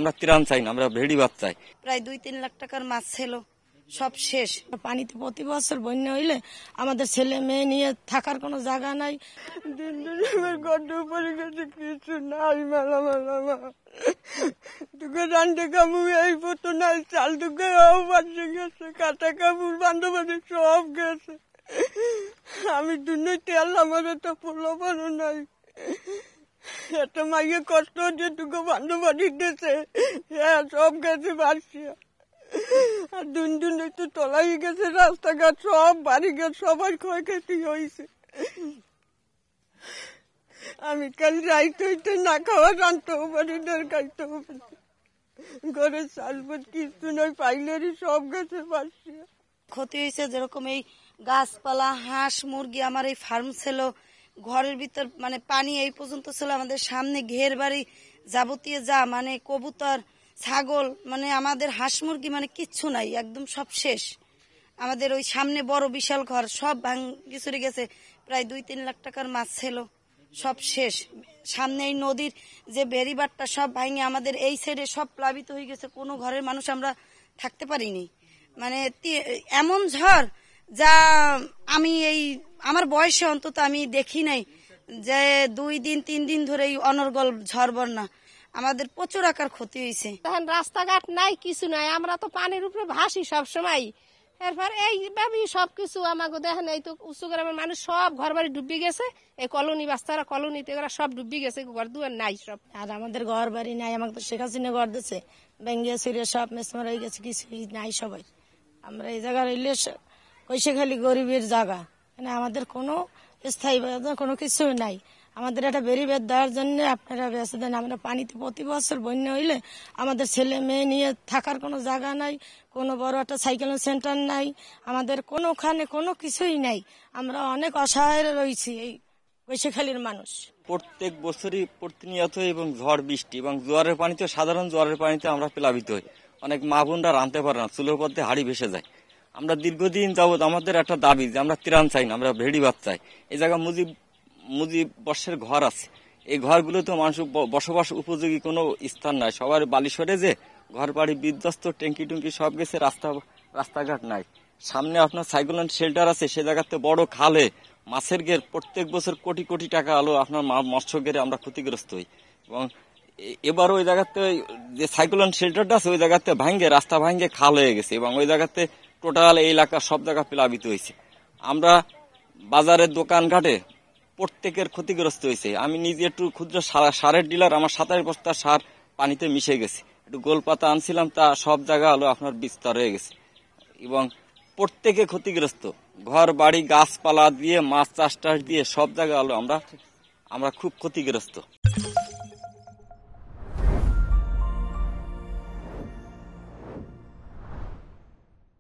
আমরা ত্রাণ চাই না, আমরা ভেড়িবাদ চাই। প্রায় 2-3 লাখ টাকার মাছ ছিল, সব শেষ। পানিতে প্রতি বছর বন্যা হইলে আমাদের ছেলে মেয়ে নিয়ে থাকার কোনো জায়গা নাই। দিন দিন আমার গড্ড উপরে গেছে, কিছু নাই মালা দুটো রান্ডে কাপড় এই পতো নাই, চাল দুটো বাড়ছে গেছে, কাটা কাপড় বান্ধবান্ধব সব গেছে। আমি দুনিয়া তেল আমার একটা প্রলোভনও নাই। একটা মাইয়ে কষ্ট হচ্ছে, দুটো বান্ধবান্ধব দিতেছে, হ্যাঁ সব গেছে বাড়ছে। আর দুন একটু তলাই গেছে, রাস্তাঘাট সব বাড়ি ঘাট সবার ক্ষয়ক্ষতি হয়েছে। আমি কাল রাইতে হইতে না খাওয়া জানতেও পারি না, খাইতেও পারি। ঘরের চালপট কিছু নয়, পাইলেরই সব গেছে বাড়ছে। ক্ষতি হয়েছে যেরকম এই গাছপালা, হাঁস মুরগি, আমার এই ফার্ম ছিল, ঘরের ভিতর মানে পানি এই পর্যন্ত ছিল, আমাদের সামনে ঘের বাড়ি যাবতীয় যা মানে কবুতর ছাগল, মানে আমাদের হাঁস মুরগি মানে কিচ্ছু নাই, একদম সব শেষ। আমাদের ওই সামনে বড় বিশাল ঘর সব ভাঙি চুরে গেছে। প্রায় 2-3 লাখ টাকার মাছ ছিল, সব শেষ। সামনে এই নদীর যে বেড়িবাটটা সব ভাঙে আমাদের এই সাইডে সব প্লাবিত হয়ে গেছে, কোনো ঘরের মানুষ আমরা থাকতে পারিনি। মানে এমন ঝড় যা আমি এই আমার বয়সে অন্তত আমি দেখি নাই, যে 2-3 দিন ধরে এই অনর্গল ঝড় বন্যা আমাদের প্রচুর আকার ক্ষতি হয়েছে। তখন রাস্তাঘাট নাই, কিছু নাই, আমরা তো পানির উপরে ভাসি সব সময়। এরপর এইভাবে সবকিছু আমাকে দেখেন, এই তো উঁচু গ্রামের মানুষ সব ঘর বাড়ি ডুবি গেছে, এই কলোনি বাচ্চারা কলোনিতে ওরা সব ডুবি গেছে, ঘর দুয়ার নাই সব। আর আমাদের ঘর বাড়ি নাই, আমাকে তো শেখ হাসিনা ঘর দিচ্ছে, ব্যাঙ্গিয়া সিরিয়া সব মেসমার হয়ে গেছে, কিছু নাই সবাই। আমরা এই জায়গা রইলে কইসে খালি গরিবের জায়গা, মানে আমাদের কোনো স্থায়ী কোনো কিছু নাই। আমাদের একটা বেরিবেদ দেওয়ার জন্য আপনারা ব্যস্ত দেন। আমরা পানিতে প্রতি বছর বন্যা হইলে আমাদের ছেলে মেয়ে নিয়ে থাকার কোনো জায়গা নাই, কোনো বড় একটা সাইকেল সেন্টার নাই, আমাদের কোনোখানে কোনো কিছুই নাই। আমরা অনেক অসহায় রয়েছি এই কৈশাখালীর মানুষ। প্রত্যেক বছরই প্রতিনিয়ত এবং ঝড় বৃষ্টি এবং জোয়ারের পানিতে, সাধারণ জোয়ারের পানিতে আমরা প্লাবিত হই। অনেক মা বোনরা রাঁধতে পারে না, চুলোর মধ্যে হাড়ি ভেসে যায়। আমরা দীর্ঘদিন যাবৎ আমাদের একটা দাবি যে আমরা ত্রাণ চাই না, আমরা ভেড়িবাদ চাই। এই জায়গায় মুজিব বর্ষের ঘর আছে, এই ঘরগুলোতে মানুষ বসবাস উপযোগী কোনো স্থান নাই, সবার বালি সরে যে ঘর বাড়ি বিধ্বস্ত, ট্যাঙ্কি টুঙ্কি সব গেছে, রাস্তাঘাট নাই। সামনে আপনার সাইক্লোন শেল্টার আছে, সে জায়গাতে বড় খালে মাছের ঘের, প্রত্যেক বছর কোটি কোটি টাকা আলো আপনার মৎস্য ঘেরে আমরা ক্ষতিগ্রস্ত হই। এবং এবারও ওই জায়গাতে যে সাইক্লোন শেল্টারটা আছে ওই জায়গাতে ভাঙ্গে, রাস্তা ভাঙ্গে খাল হয়ে গেছে এবং ওই জায়গাতে টোটাল এই এলাকা সব জায়গা প্লাবিত হয়েছে। আমরা বাজারের দোকানঘাটে প্রত্যেকের ক্ষতিগ্রস্ত হয়েছে। আমি নিজে একটু ক্ষুদ্র সারের ডিলার, আমার 27 বস্তা সার পানিতে মিশে গেছে। একটু গোলপাতা আনছিলাম, তা সব জায়গা হলো আপনার বিস্তার হয়ে গেছে এবং প্রত্যেকে ক্ষতিগ্রস্ত। ঘর বাড়ি গাছপালা দিয়ে, মাছ চাষ টাস দিয়ে সব জায়গা হলো আমরা খুব ক্ষতিগ্রস্ত।